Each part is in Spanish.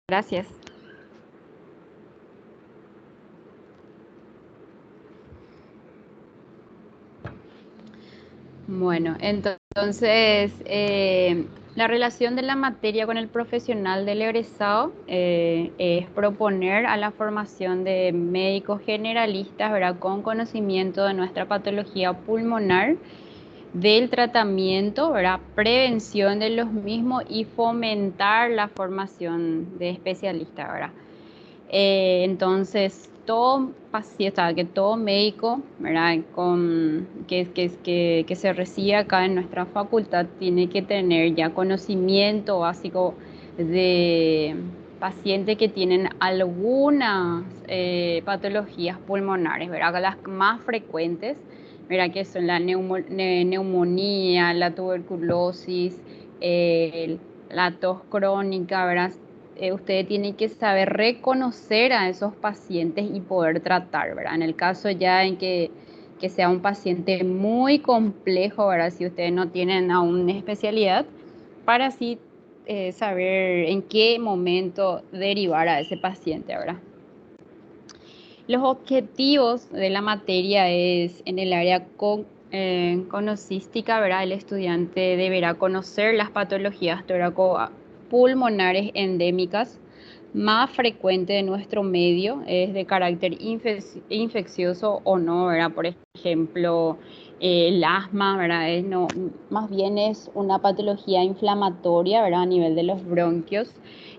Gracias. Bueno, entonces, la relación de la materia con el profesional del egresado es proponer a la formación de médicos generalistas, ¿verdad? Con conocimiento de nuestra patología pulmonar, del tratamiento, ¿verdad? Prevención de los mismos y fomentar la formación de especialistas, ¿verdad? Entonces, todo paciente, o sea, que todo médico, ¿verdad? Que se reciba acá en nuestra facultad tiene que tener ya conocimiento básico de pacientes que tienen algunas patologías pulmonares, ¿verdad? Las más frecuentes, ¿verdad? Que son la neumonía, la tuberculosis, la tos crónica, ¿verdad? Usted tiene que saber reconocer a esos pacientes y poder tratar, ¿verdad? En el caso ya en que sea un paciente muy complejo, ¿verdad? Si ustedes no tienen aún una especialidad, para así saber en qué momento derivar a ese paciente, ¿verdad? Los objetivos de la materia es en el área conocística, ¿verdad? El estudiante deberá conocer las patologías toraco-pulmonares endémicas más frecuentes de nuestro medio, es de carácter infeccioso o no, ¿verdad? Por ejemplo, el asma, ¿verdad? No, más bien es una patología inflamatoria, ¿verdad? A nivel de los bronquios.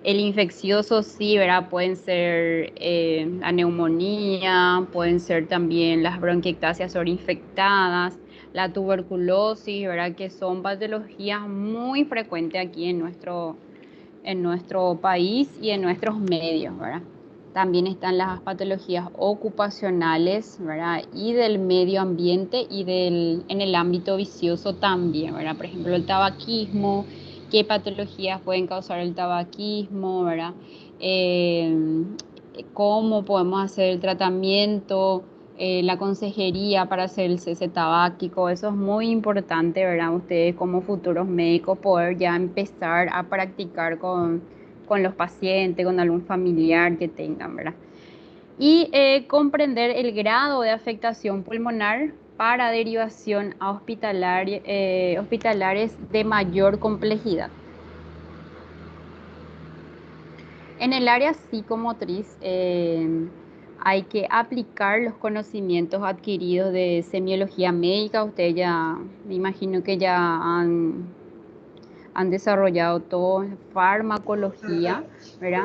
El infeccioso sí, ¿verdad? Pueden ser la neumonía, pueden ser también las bronquiectasias sobreinfectadas, la tuberculosis, ¿verdad? Que son patologías muy frecuentes aquí en nuestro país y en nuestros medios, ¿verdad? También están las patologías ocupacionales, ¿verdad? Y del medio ambiente y en el ámbito vicioso también, ¿verdad? Por ejemplo, el tabaquismo, qué patologías pueden causar el tabaquismo, ¿verdad? Eh, Cómo podemos hacer el tratamiento, la consejería para hacer el cese tabáquico, eso es muy importante, ¿verdad? Ustedes como futuros médicos poder ya empezar a practicar con los pacientes, con algún familiar que tengan, ¿verdad? Y comprender el grado de afectación pulmonar para derivación a hospitalares de mayor complejidad. En el área psicomotriz hay que aplicar los conocimientos adquiridos de semiología médica. Ustedes ya, me imagino que ya han desarrollado todo farmacología, ¿verdad?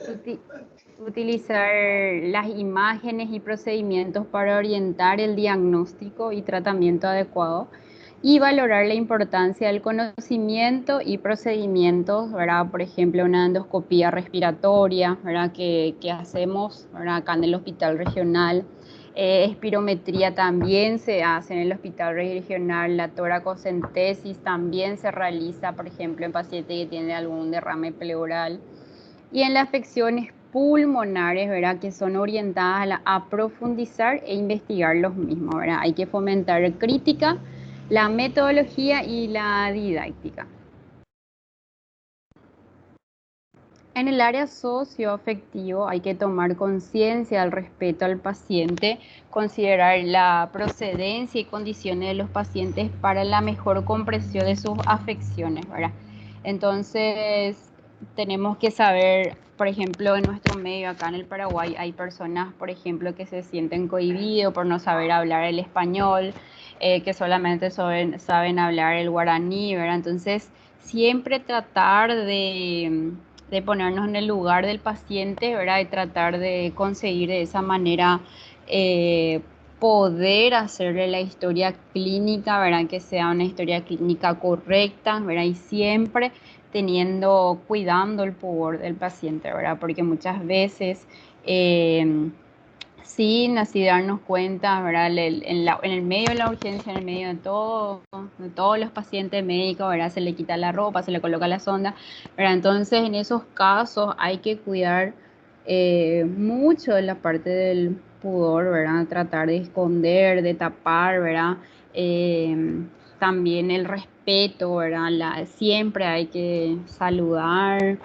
Uti- Utilizar las imágenes y procedimientos para orientar el diagnóstico y tratamiento adecuado y valorar la importancia del conocimiento y procedimientos, ¿verdad? Por ejemplo, una endoscopía respiratoria, ¿verdad? Que hacemos, ¿verdad? Acá en el hospital regional. Espirometría también se hace en el hospital regional, la toracocentesis también se realiza, por ejemplo, en pacientes que tienen algún derrame pleural. Y en las afecciones pulmonares, ¿verdad? Que son orientadas a profundizar e investigar los mismos, ¿verdad? Hay que fomentar crítica, la metodología y la didáctica. En el área socioafectivo hay que tomar conciencia del respeto al paciente, considerar la procedencia y condiciones de los pacientes para la mejor comprensión de sus afecciones, ¿verdad? Entonces, tenemos que saber, por ejemplo, en nuestro medio, acá en el Paraguay, hay personas, por ejemplo, que se sienten cohibidos por no saber hablar el español, que solamente saben hablar el guaraní, ¿verdad? Entonces, siempre tratar de ponernos en el lugar del paciente, ¿verdad? Y tratar de conseguir de esa manera eh, poder hacerle la historia clínica, ¿verdad? Que sea una historia clínica correcta, ¿verdad? Y siempre cuidando el pudor del paciente, ¿verdad? Porque muchas veces sin así darnos cuenta, ¿verdad? En el medio de la urgencia, en el medio de todos los pacientes médicos, ¿verdad? Se le quita la ropa, se le coloca la sonda, ¿verdad? Entonces, en esos casos hay que cuidar mucho de la parte del pudor, ¿verdad? Tratar de esconder, de tapar, ¿verdad? También el respeto respeto, ¿verdad? Siempre hay que saludar,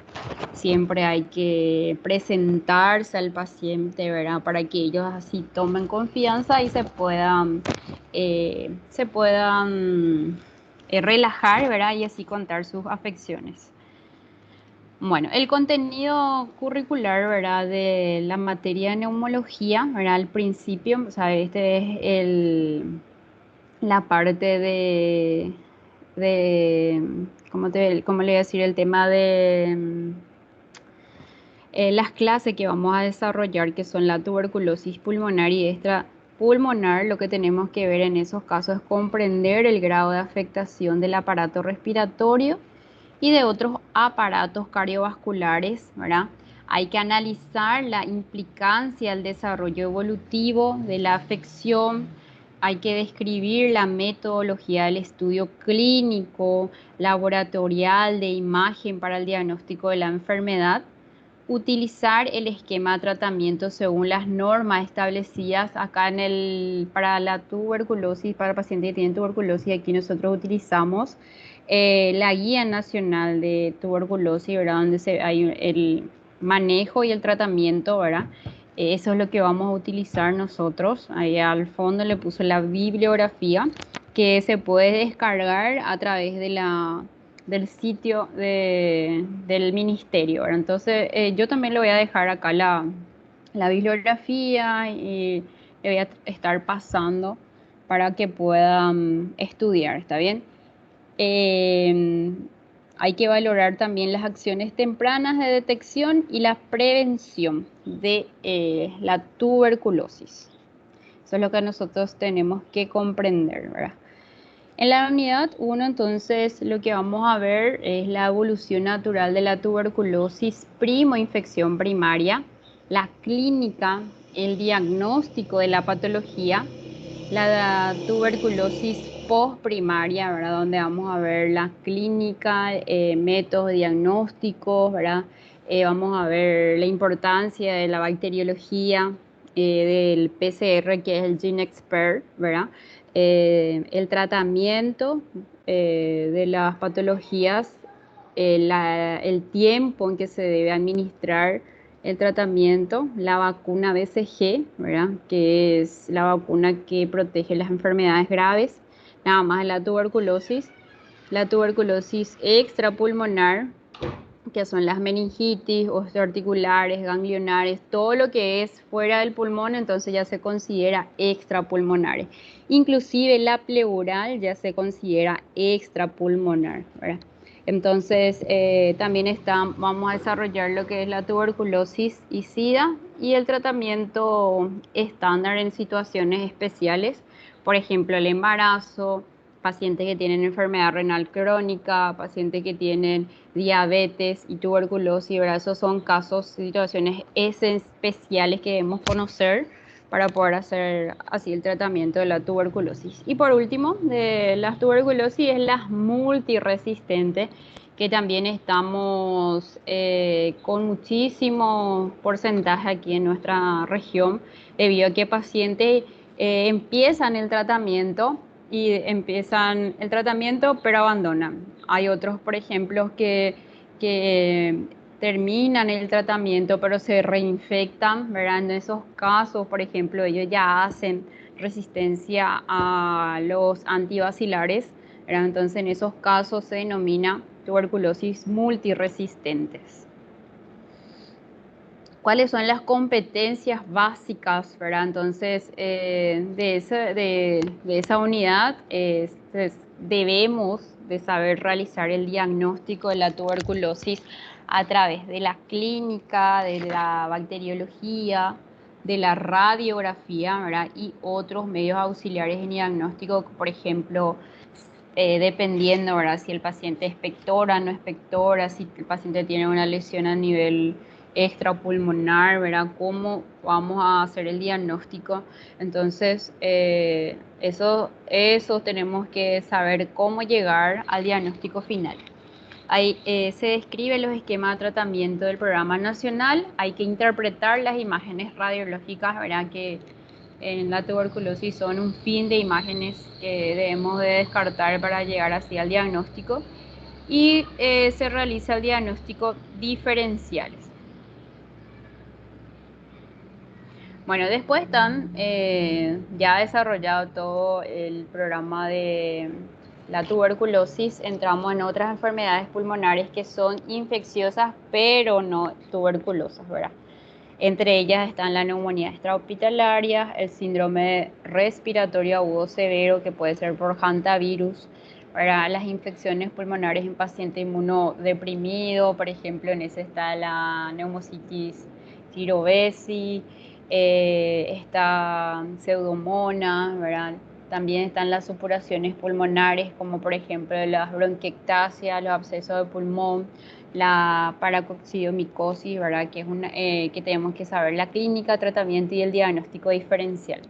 siempre hay que presentarse al paciente, ¿verdad? Para que ellos así tomen confianza y se puedan relajar, ¿verdad? Y así contar sus afecciones. Bueno, el contenido curricular, ¿verdad? De la materia de neumología, ¿verdad? Al principio, o sea, este es la parte de ¿cómo le voy a decir? El tema de las clases que vamos a desarrollar, que son la tuberculosis pulmonar y extrapulmonar. Lo que tenemos que ver en esos casos es comprender el grado de afectación del aparato respiratorio y de otros aparatos cardiovasculares, ¿verdad? Hay que analizar la implicancia del desarrollo evolutivo de la afección, hay que describir la metodología del estudio clínico, laboratorial de imagen para el diagnóstico de la enfermedad, utilizar el esquema de tratamiento según las normas establecidas acá para la tuberculosis, para pacientes que tienen tuberculosis. Aquí nosotros utilizamos la Guía Nacional de Tuberculosis, ¿verdad? Donde hay el manejo y el tratamiento, ¿verdad? Eso es lo que vamos a utilizar nosotros. Ahí al fondo le puse la bibliografía que se puede descargar a través del sitio del ministerio, ¿verdad? Entonces, yo también le voy a dejar acá la bibliografía y le voy a estar pasando para que puedan estudiar, ¿está bien? Eh, Hay que valorar también las acciones tempranas de detección y la prevención de la tuberculosis. Eso es lo que nosotros tenemos que comprender, ¿verdad? En la unidad 1, entonces, lo que vamos a ver es la evolución natural de la tuberculosis infección primaria, la clínica, el diagnóstico de la patología, la tuberculosis postprimaria, ¿verdad? Donde vamos a ver la clínica, métodos diagnósticos, ¿verdad? Vamos a ver la importancia de la bacteriología, del PCR, que es el GeneXpert, ¿verdad? El tratamiento de las patologías, el tiempo en que se debe administrar el tratamiento, la vacuna BCG, ¿verdad? Que es la vacuna que protege las enfermedades graves, nada más la tuberculosis extrapulmonar, que son las meningitis, osteoarticulares, ganglionares, todo lo que es fuera del pulmón, entonces ya se considera extrapulmonares. Inclusive la pleural ya se considera extrapulmonar, ¿verdad? Entonces, también vamos a desarrollar lo que es la tuberculosis y SIDA y el tratamiento estándar en situaciones especiales, por ejemplo, el embarazo, pacientes que tienen enfermedad renal crónica, pacientes que tienen diabetes y tuberculosis, ¿verdad? Esos son casos, situaciones especiales que debemos conocer para poder hacer así el tratamiento de la tuberculosis. Y por último, de las tuberculosis es la multiresistente, que también estamos con muchísimo porcentaje aquí en nuestra región, debido a que pacientes empiezan el tratamiento pero abandonan. Hay otros, por ejemplo, que terminan el tratamiento pero se reinfectan, ¿verdad? En esos casos, por ejemplo, ellos ya hacen resistencia a los antibacilares, ¿verdad? Entonces, en esos casos se denomina tuberculosis multiresistentes. ¿Cuáles son las competencias básicas, ¿verdad? Entonces, de esa unidad debemos de saber realizar el diagnóstico de la tuberculosis a través de la clínica, de la bacteriología, de la radiografía, ¿verdad? Y otros medios auxiliares en diagnóstico, por ejemplo, dependiendo, ¿verdad? Si el paciente expectora, no expectora, si el paciente tiene una lesión a nivel extrapulmonar, ¿verdad? ¿Cómo vamos a hacer el diagnóstico? Entonces, eso tenemos que saber cómo llegar al diagnóstico final. Ahí se describen los esquemas de tratamiento del programa nacional, hay que interpretar las imágenes radiológicas, ¿verdad? en la tuberculosis son un fin de imágenes que debemos de descartar para llegar así al diagnóstico y se realiza el diagnóstico diferenciales. Bueno, después están ya desarrollado todo el programa de la tuberculosis, entramos en otras enfermedades pulmonares que son infecciosas pero no tuberculosas, ¿verdad? Entre ellas están la neumonía extrahospitalaria, el síndrome respiratorio agudo severo, que puede ser por hantavirus, para las infecciones pulmonares en paciente inmunodeprimido, por ejemplo, en ese está la neumocitis tirovesi, está pseudomonas, ¿verdad? También están las supuraciones pulmonares, como por ejemplo las bronquiectasias, los abscesos de pulmón, la paracoccidomicosis, ¿verdad? Que es una que tenemos que saber la clínica, tratamiento y el diagnóstico diferencial.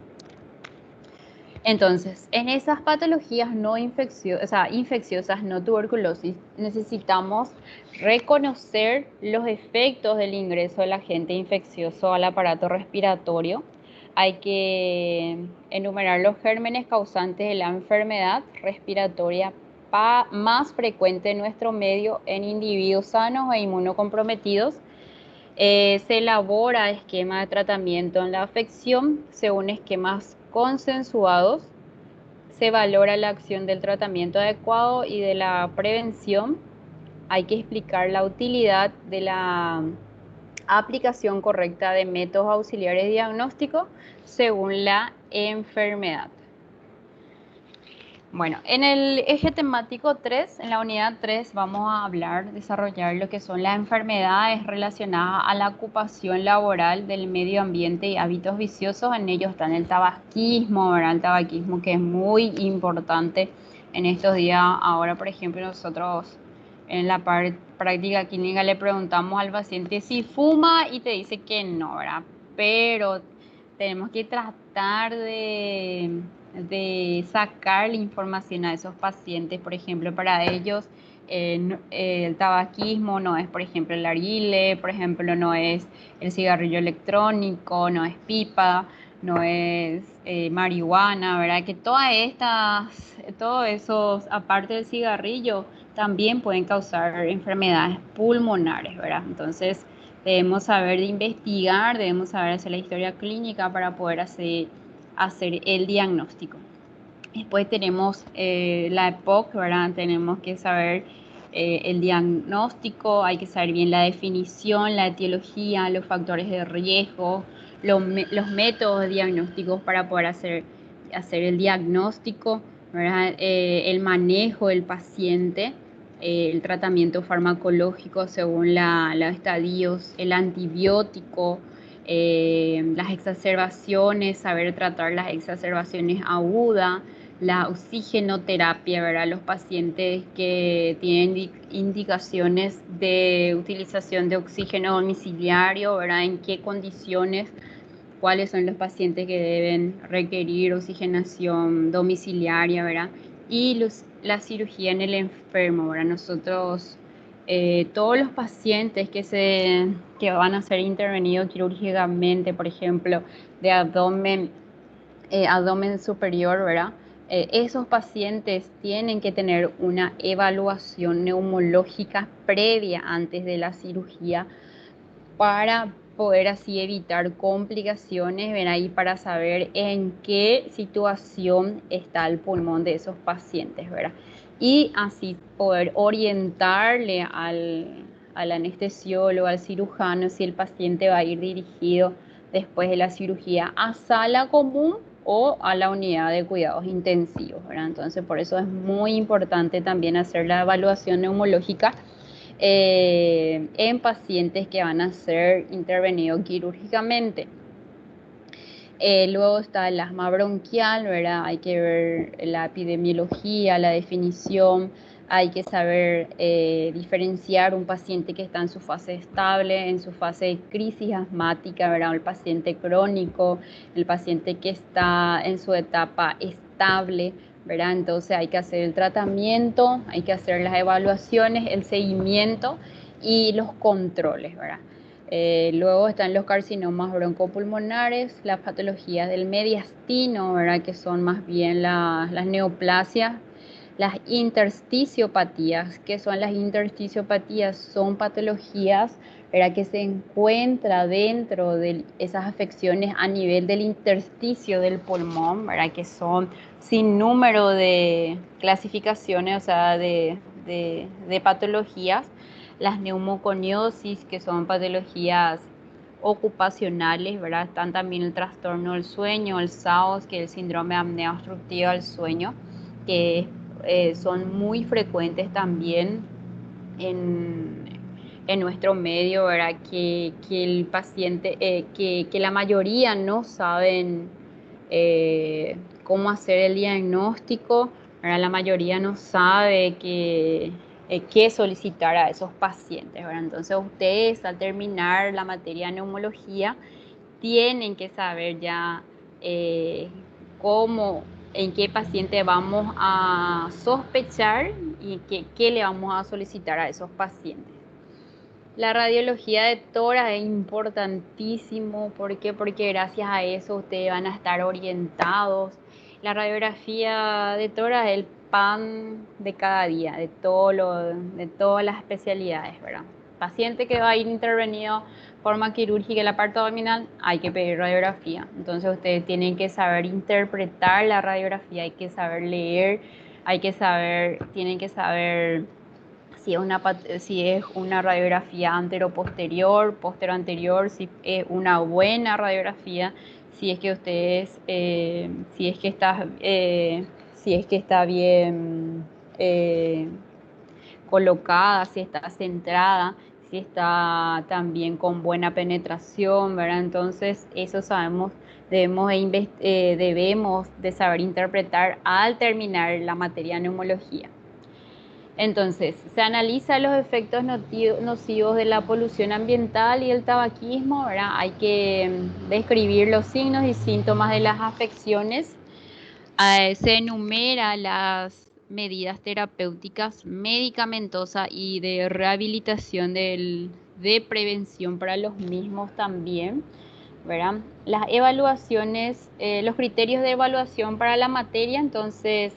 Entonces, en esas patologías no infecciosas, o sea, infecciosas, no tuberculosis, necesitamos reconocer los efectos del ingreso del agente infeccioso al aparato respiratorio. Hay que enumerar los gérmenes causantes de la enfermedad respiratoria más frecuente en nuestro medio en individuos sanos e inmunocomprometidos. Se elabora esquema de tratamiento en la afección según esquemas consensuados. Se valora la acción del tratamiento adecuado y de la prevención. Hay que explicar la utilidad de la aplicación correcta de métodos auxiliares de diagnóstico según la enfermedad. Bueno, en el eje temático 3, en la unidad 3, vamos a desarrollar lo que son las enfermedades relacionadas a la ocupación laboral del medio ambiente y hábitos viciosos. En ellos están el tabaquismo, ¿verdad? El tabaquismo que es muy importante en estos días. Ahora, por ejemplo, nosotros en la práctica clínica le preguntamos al paciente si fuma y te dice que no, ¿verdad? Pero tenemos que tratar de sacar la información a esos pacientes. Por ejemplo, para ellos el tabaquismo no es, por ejemplo, el narguilé, por ejemplo, no es el cigarrillo electrónico, no es pipa, no es marihuana, ¿verdad? Que todos esos, aparte del cigarrillo, también pueden causar enfermedades pulmonares, ¿verdad? Entonces, debemos saber de investigar, debemos saber hacer la historia clínica para poder hacer el diagnóstico. Después tenemos la EPOC, ¿verdad? Tenemos que saber el diagnóstico, hay que saber bien la definición, la etiología, los factores de riesgo, los métodos diagnósticos para poder hacer el diagnóstico, ¿verdad? El manejo del paciente, el tratamiento farmacológico según los estadios, el antibiótico, las exacerbaciones, saber tratar las exacerbaciones agudas, la oxigenoterapia, ¿verdad? Los pacientes que tienen indicaciones de utilización de oxígeno domiciliario, ¿verdad? En qué condiciones, cuáles son los pacientes que deben requerir oxigenación domiciliaria, ¿verdad? Y la cirugía en el enfermo, ¿verdad? Nosotros, todos los pacientes que van a ser intervenidos quirúrgicamente, por ejemplo, de abdomen superior, ¿verdad? Esos pacientes tienen que tener una evaluación neumológica previa antes de la cirugía para poder así evitar complicaciones, ¿verdad? Y para saber en qué situación está el pulmón de esos pacientes, ¿verdad? Y así poder orientarle al anestesiólogo, al cirujano, si el paciente va a ir dirigido después de la cirugía a sala común o a la unidad de cuidados intensivos, ¿verdad? Entonces, por eso es muy importante también hacer la evaluación neumológica en pacientes que van a ser intervenidos quirúrgicamente. Luego está el asma bronquial, ¿verdad? Hay que ver la epidemiología, la definición, hay que saber diferenciar un paciente que está en su fase estable, en su fase de crisis asmática, ¿verdad? El paciente crónico, el paciente que está en su etapa estable, ¿verdad? Entonces hay que hacer el tratamiento, hay que hacer las evaluaciones, el seguimiento y los controles, ¿verdad? Luego están los carcinomas broncopulmonares, las patologías del mediastino, ¿verdad? Que son más bien las neoplasias, las intersticiopatías. ¿Qué son las intersticiopatías? Son patologías, ¿verdad? Que se encuentra dentro de esas afecciones a nivel del intersticio del pulmón, ¿verdad? Que son sin número de clasificaciones, o sea, de patologías. Las neumoconiosis, que son patologías ocupacionales, ¿verdad? Están también el trastorno del sueño, el SAOS, que es el síndrome de apnea obstructiva del sueño, que son muy frecuentes también en nuestro medio, ¿verdad? Que el paciente, que la mayoría no saben cómo hacer el diagnóstico, ¿verdad? La mayoría no sabe qué solicitar a esos pacientes, ¿verdad? Entonces ustedes al terminar la materia de neumología tienen que saber ya eh, cómo, en qué paciente vamos a sospechar y qué le vamos a solicitar a esos pacientes. La radiología de tórax es importantísimo. ¿Por qué? Porque gracias a eso ustedes van a estar orientados. La radiografía de tórax es el pan de cada día, de todas las especialidades, ¿verdad? Paciente que va a ir intervenido de forma quirúrgica en la parte abdominal, hay que pedir radiografía. Entonces ustedes tienen que saber interpretar la radiografía, hay que saber leer, tienen que saber si es una radiografía antero-posterior, posterior-anterior, si es una buena radiografía, si es que ustedes, si es que está bien colocada, si está centrada, si está también con buena penetración, ¿verdad? Entonces, eso sabemos, debemos de saber interpretar al terminar la materia de neumología. Entonces, se analizan los efectos nocivos de la polución ambiental y el tabaquismo, ¿verdad? Hay que describir los signos y síntomas de las afecciones. Se enumera las medidas terapéuticas, medicamentosas y de rehabilitación de prevención para los mismos también, ¿verdad? Las evaluaciones, los criterios de evaluación para la materia, entonces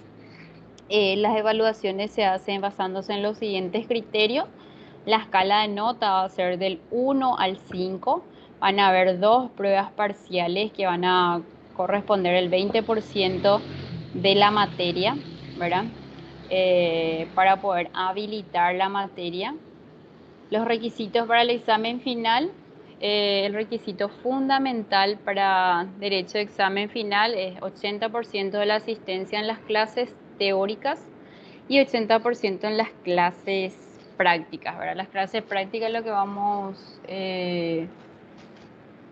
las evaluaciones se hacen basándose en los siguientes criterios. La escala de nota va a ser del 1 al 5. Van a haber dos pruebas parciales que van a corresponder el 20% de la materia, ¿verdad? Para poder habilitar la materia. Los requisitos para el examen final. El requisito fundamental para derecho de examen final es 80% de la asistencia en las clases teóricas y 80% en las clases prácticas, ¿verdad? Las clases prácticas es lo que vamos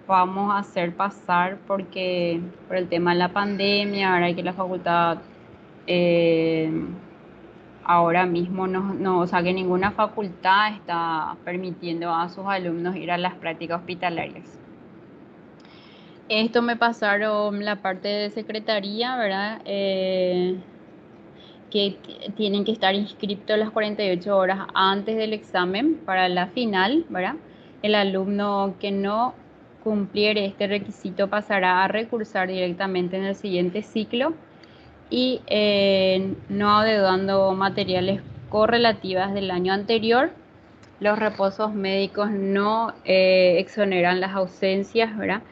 a hacer pasar porque por el tema de la pandemia, ahora que la facultad eh, ahora mismo o sea que ninguna facultad está permitiendo a sus alumnos ir a las prácticas hospitalarias. Esto me pasaron la parte de secretaría, ¿verdad? Que tienen que estar inscritos las 48 horas antes del examen para la final, ¿verdad? El alumno que no cumpliere este requisito pasará a recursar directamente en el siguiente ciclo y no adeudando materiales correlativas del año anterior. Los reposos médicos no exoneran las ausencias, ¿verdad?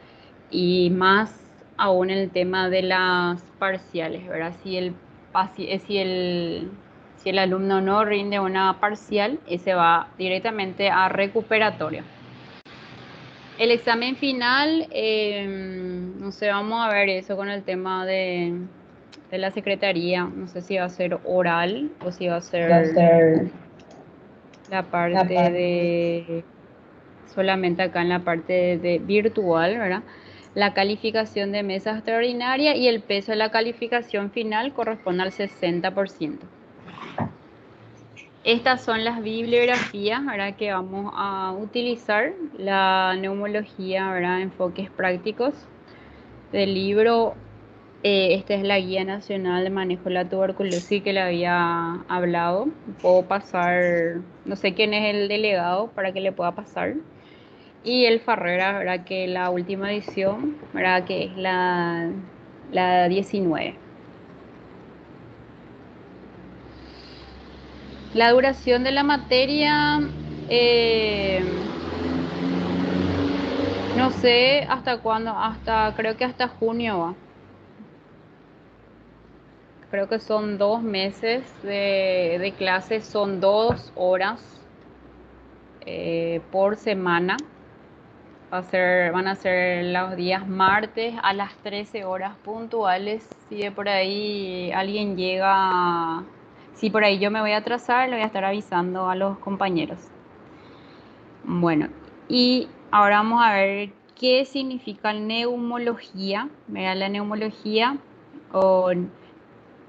Y más aún el tema de las parciales, ¿verdad? Si el alumno no rinde una parcial, ese va directamente a recuperatorio. El examen final, no sé, vamos a ver eso con el tema de la secretaría. No sé si va a ser oral o si va a ser la parte de solamente acá en la parte de virtual, ¿verdad? La calificación de mesa extraordinaria y el peso de la calificación final corresponde al 60%. Estas son las bibliografías, ¿verdad? Que vamos a utilizar. La neumología, ¿verdad? Enfoques prácticos del libro. Esta es la Guía Nacional de Manejo de la Tuberculosis que le había hablado. Puedo pasar, no sé quién es el delegado para que le pueda pasar. Y el Farrera, ¿verdad? Que la última edición, ¿verdad? Que es la 19. La duración de la materia, eh, no sé hasta cuándo, creo que hasta junio va. Creo que son 2 meses de clases, son 2 horas por semana. Van a ser los días martes a las 13 horas puntuales. Si de por ahí alguien llega, si por ahí yo me voy a atrasar, le voy a estar avisando a los compañeros. Bueno, y ahora vamos a ver qué significa neumología. Mira, la neumología o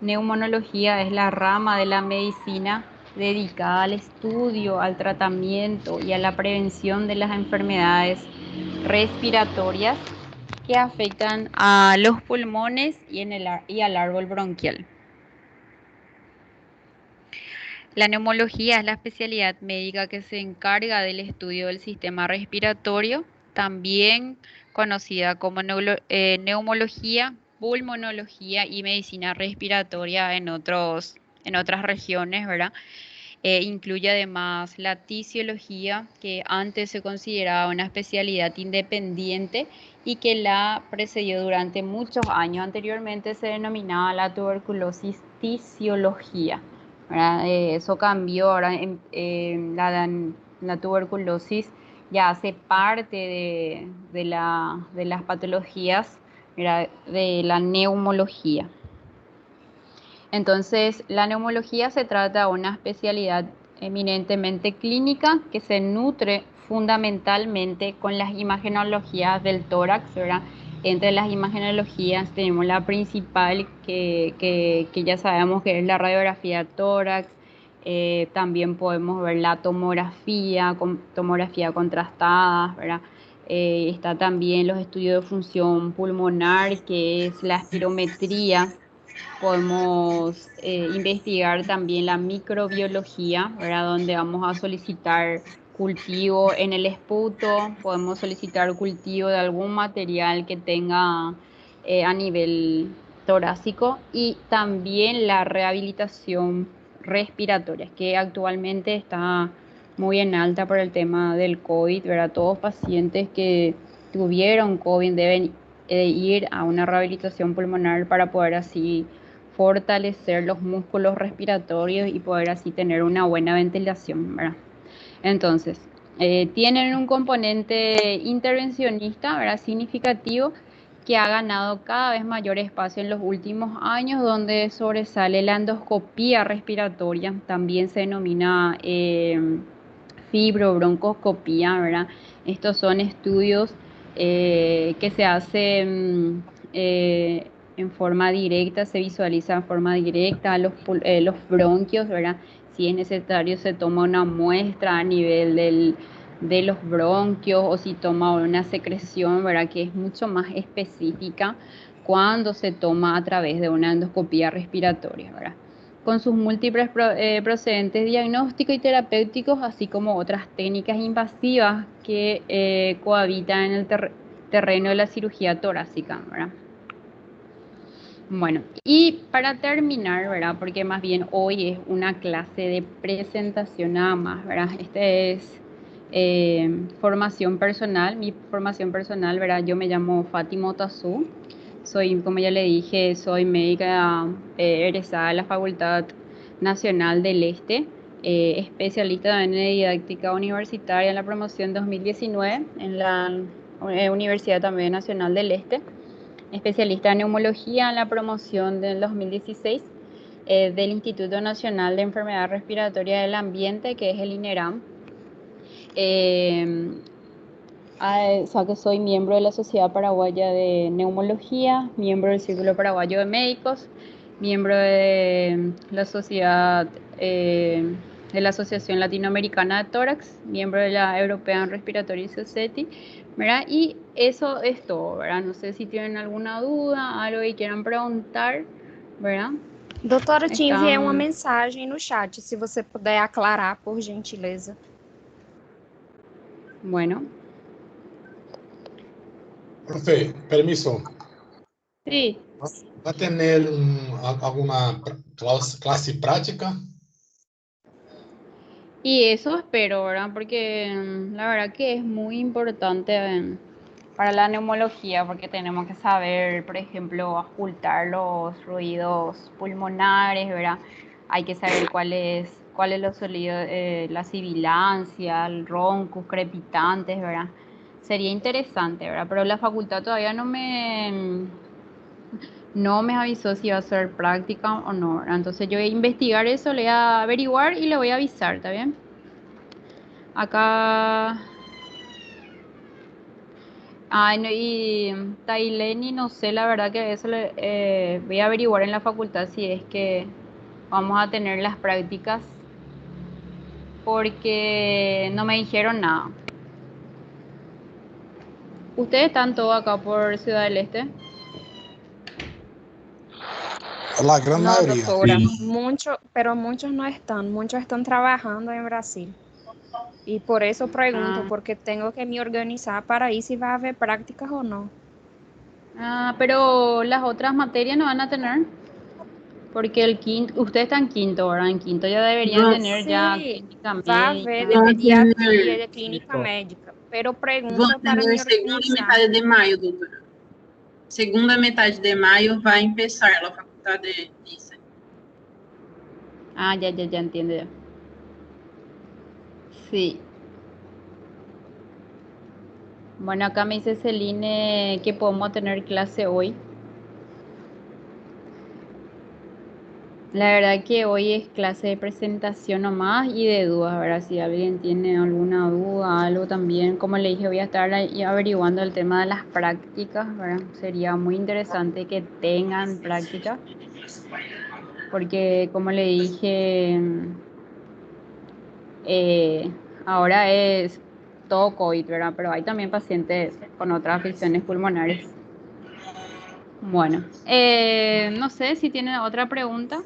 neumonología es la rama de la medicina dedicada al estudio, al tratamiento y a la prevención de las enfermedades respiratorias que afectan a los pulmones y al árbol bronquial. La neumología es la especialidad médica que se encarga del estudio del sistema respiratorio, también conocida como neumología, pulmonología y medicina respiratoria en otras regiones, ¿verdad? Incluye además la tisiología, que antes se consideraba una especialidad independiente y que la precedió durante muchos años. Anteriormente se denominaba la tuberculosis tisiología, ¿verdad? Eso cambió, ahora la tuberculosis ya hace parte de las patologías, ¿verdad? De la neumología. Entonces, la neumología se trata de una especialidad eminentemente clínica que se nutre fundamentalmente con las imagenologías del tórax, ¿verdad? Entre las imagenologías tenemos la principal que ya sabemos que es la radiografía tórax. También podemos ver la tomografía contrastada, ¿verdad? Está también los estudios de función pulmonar, que es la espirometría. Podemos investigar también la microbiología, ¿verdad? Donde vamos a solicitar cultivo en el esputo, podemos solicitar cultivo de algún material que tenga a nivel torácico, y también la rehabilitación respiratoria, que actualmente está muy en alta por el tema del COVID, ¿verdad? Todos pacientes que tuvieron COVID deben ir a una rehabilitación pulmonar para poder así fortalecer los músculos respiratorios y poder así tener una buena ventilación, ¿verdad? Entonces, tienen un componente intervencionista, ¿verdad? Significativo, que ha ganado cada vez mayor espacio en los últimos años, donde sobresale la endoscopía respiratoria, también se denomina fibrobroncoscopía, ¿verdad? Estos son estudios que se hacen en forma directa, se visualiza en forma directa los bronquios, ¿verdad? Si es necesario, se toma una muestra a nivel de los bronquios, o si toma una secreción, ¿verdad? Que es mucho más específica cuando se toma a través de una endoscopía respiratoria, ¿verdad? Con sus múltiples procedentes diagnósticos y terapéuticos, así como otras técnicas invasivas que cohabitan en el terreno de la cirugía torácica, ¿verdad? Bueno, y para terminar, ¿verdad? Porque más bien hoy es una clase de presentación nada más, ¿verdad? Este es formación personal, mi formación personal, ¿verdad? Yo me llamo Fátima Otazu, soy, como ya le dije, soy médica egresada de la Facultad Nacional del Este, especialista también en didáctica universitaria en la promoción 2019 en la Universidad también Nacional del Este, especialista en neumología en la promoción del 2016 del Instituto Nacional de Enfermedad Respiratoria del Ambiente, que es el INERAM. O sea que soy miembro de la Sociedad Paraguaya de Neumología, miembro del Círculo Paraguayo de Médicos, miembro de la Sociedad de la Asociación Latinoamericana de Tórax, miembro de la European Respiratory Society, ¿verdad? Y eso es todo, ¿verdad? No sé si tienen alguna duda, algo que quieran preguntar, ¿verdad? Doutora, te enviei uma mensagem no chat, se você puder aclarar, por gentileza. Bueno. Profe, permiso. Sí. ¿Va a tener alguna clase práctica? Y eso espero, ¿verdad? Porque la verdad que es muy importante para la neumología, porque tenemos que saber, por ejemplo, ocultar los ruidos pulmonares, ¿verdad? Hay que saber cuáles los sonidos, la sibilancia, el roncus, crepitantes, ¿verdad? Sería interesante, ¿verdad? Pero la facultad todavía no me avisó si va a ser práctica o no, ¿verdad? Entonces yo voy a investigar eso, le voy a averiguar y le voy a avisar, ¿está bien? Acá. Ay, no, y Taileni, no sé, la verdad que eso voy a averiguar en la facultad si es que vamos a tener las prácticas, porque no me dijeron nada. ¿Ustedes están todos acá por Ciudad del Este? La gran No, mayoría. doctora, pero muchos no están, muchos están trabajando en Brasil. Y por eso pregunto, Ah, porque tengo que me organizar para ir si va a haber prácticas o no. pero las otras materias no van a tener, porque el quinto, ustedes están en quinto, ¿verdad? En quinto ya deberían tener ya Sí, clínica va a haber médica. de pediatría y de clínica Listo. médica, pero Vão pregunto para ter me segunda e organizar. metade de maio, doutora. Segunda metade de maio vai começar a faculdade disso. Ah, ya entiendo ya. Sí. Bueno, acá me dice Celine que podemos tener clase hoy. La verdad que hoy es clase de presentación nomás y de dudas, ¿verdad? Si alguien tiene alguna duda, algo también, como le dije, voy a estar ahí averiguando el tema de las prácticas, ¿verdad? Sería muy interesante que tengan prácticas, porque como le dije, eh, ahora es todo COVID, ¿verdad? Pero hay también pacientes con otras afecciones pulmonares. Bueno, no sé si tienen otra pregunta.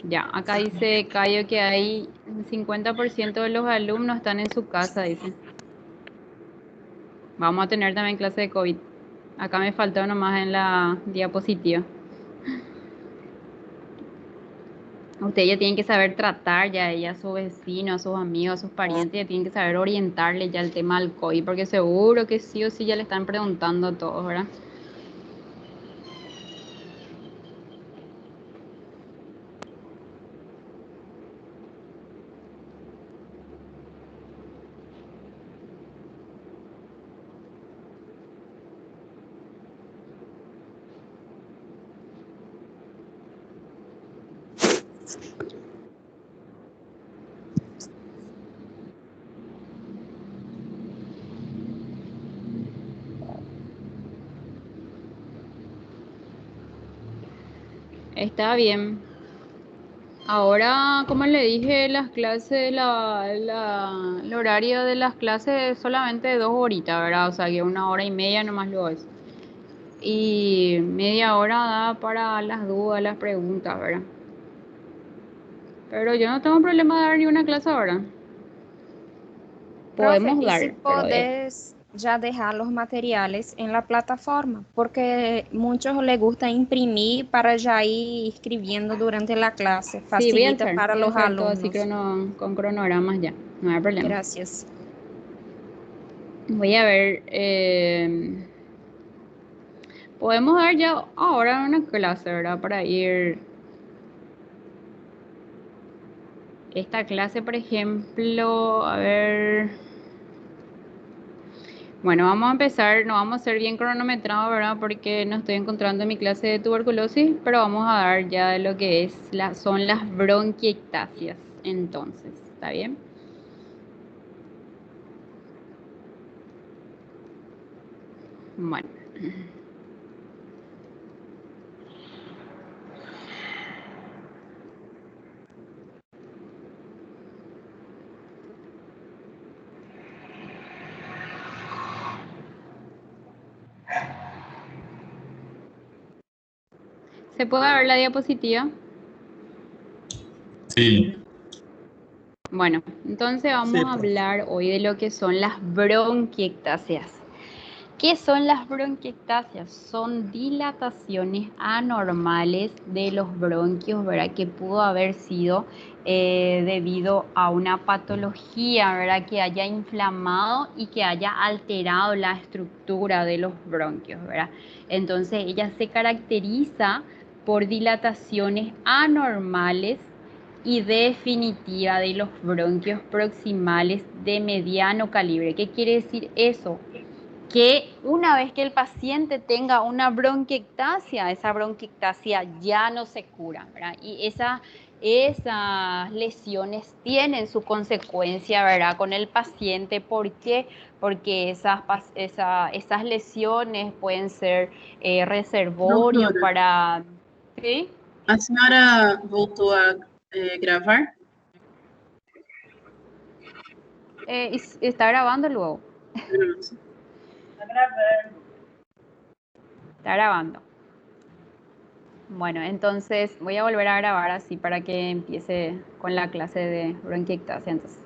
Ya, acá dice Cayo que hay un 50% de los alumnos están en su casa, dice. Vamos a tener también clase de COVID. Acá me faltó nomás en la diapositiva. Ustedes ya tienen que saber tratar ya a sus vecinos, a sus amigos, a sus parientes, ya tienen que saber orientarle ya el tema del COVID, porque seguro que sí o sí ya le están preguntando a todos, ¿verdad? Está bien. Ahora, como le dije, las clases, el horario de las clases es solamente 2 horitas, ¿verdad? O sea que 1 hora y media nomás lo es. Y media hora da para las dudas, las preguntas, ¿verdad? Pero yo no tengo problema de dar ni una clase ahora. Profe, Podemos ¿y si dar, pero podés ya dejar los materiales en la plataforma? Porque muchos les gusta imprimir para ya ir escribiendo durante la clase. sí, Facilita para voy a los hacer todo así alumnos. con cronogramas ya, no hay problema. Gracias. Voy a ver, podemos dar ya ahora una clase, ¿verdad? Para ir. Esta clase, por ejemplo, a ver. Bueno, vamos a empezar, no vamos a ser bien cronometrados, ¿verdad? Porque no estoy encontrando mi clase de tuberculosis, pero vamos a dar ya lo que son las bronquiectasias. Entonces, ¿está bien? Bueno. ¿Se puede ver la diapositiva? Sí, Bueno, entonces vamos Sí, a profe. hablar hoy de lo que son las bronquiectasias. ¿Qué son las bronquiectasias? Son dilataciones anormales de los bronquios, ¿verdad? Que pudo haber sido debido a una patología, ¿verdad? Que haya inflamado y que haya alterado la estructura de los bronquios, ¿verdad? Entonces, ella se caracteriza por dilataciones anormales y definitiva de los bronquios proximales de mediano calibre. ¿Qué quiere decir eso? Que una vez que el paciente tenga una bronquiectasia, esa bronquiectasia ya no se cura, ¿verdad? Y esas lesiones tienen su consecuencia, ¿verdad? Con el paciente. ¿Por qué? Porque esas lesiones pueden ser reservorios Doutora, para... ¿Sí? a senhora voltou a gravar? Está grabando luego. Pronto. Está grabando. Bueno, entonces voy a volver a grabar así para que empiece con la clase de bronquiectasia. Entonces.